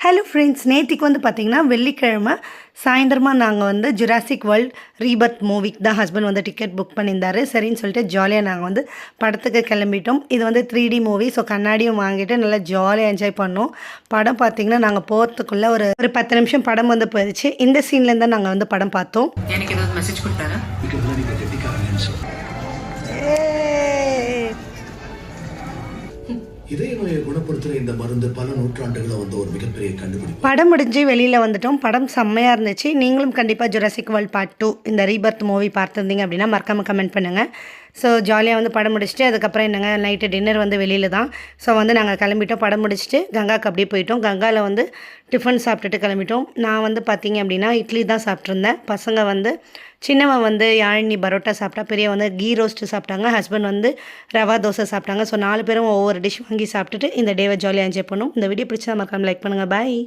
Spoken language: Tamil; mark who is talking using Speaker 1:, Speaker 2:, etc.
Speaker 1: ஹலோ ஃப்ரெண்ட்ஸ், நேத்திக்கு வந்து பார்த்திங்கன்னா வெள்ளிக்கிழமை சாயந்தரமாக நாங்கள் வந்து ஜுராசிக் வேர்ல்ட் ரீபர்த் மூவிக்கு தான் ஹஸ்பண்ட் வந்து டிக்கெட் புக் பண்ணியிருந்தாரு. சரின்னு சொல்லிட்டு ஜாலியாக நாங்கள் வந்து படத்துக்கு கிளம்பிட்டோம். இது வந்து 3D மூவி. ஸோ கண்ணாடியும் வாங்கிட்டு நல்லா ஜாலியாக என்ஜாய் பண்ணோம். படம் பார்த்திங்கன்னா நாங்கள் போகிறதுக்குள்ளே ஒரு 10 நிமிஷம் படம் வந்து போயிடுச்சு. இந்த சீன்லேருந்து தான் நாங்கள் வந்து படம் பார்த்தோம்.
Speaker 2: எனக்கு ஏதாவது மெசேஜ் கொடுத்தாரா?
Speaker 3: இதய நோயை குணப்படுத்துற இந்த மருந்து பல நூற்றாண்டுகளை வந்து ஒரு மிகப்பெரிய கண்டுபிடிப்பு.
Speaker 1: படம் முடிஞ்சு வெளியில் வந்துட்டோம். படம் செம்மையாக இருந்துச்சு. நீங்களும் கண்டிப்பாக ஜுராசிக் வேர்ல்ட் பார்ட் 2 இந்த ரீபர்த் மூவி பார்த்துருந்தீங்க அப்படின்னா மறக்காமல் கமெண்ட் பண்ணுங்கள். ஸோ ஜாலியாக வந்து படம் முடிச்சுட்டு அதுக்கப்புறம் என்னங்க நைட்டு டின்னர் வந்து வெளியில் தான். ஸோ வந்து நாங்கள் கிளம்பிட்டோம். படம் முடிச்சுட்டு கங்காவுக்கு அப்படியே போயிட்டோம். கங்காவில் வந்து டிஃபன் சாப்பிட்டுட்டு கிளம்பிட்டோம். நான் வந்து பார்த்திங்க அப்படின்னா இட்லி தான் சாப்பிட்ருந்தேன். பசங்க வந்து சின்னவன் வந்து யாழினி பரோட்டா சாப்பிட்டா, பெரியவன் வந்து கீ ரோஸ்ட்டு சாப்பிட்டாங்க. ஹஸ்பண்ட் வந்து ரவா தோசை சாப்பிட்டாங்க. ஸோ 4 பேரும் ஒவ்வொரு டிஷ் வாங்கி சாப்பிட்டுட்டு இந்த டேவை ஜாலியாக என்ஜாய் பண்ணோம். இந்த வீடியோ பிடிச்சா மறக்காம லைக் பண்ணுங்கள். பாய்.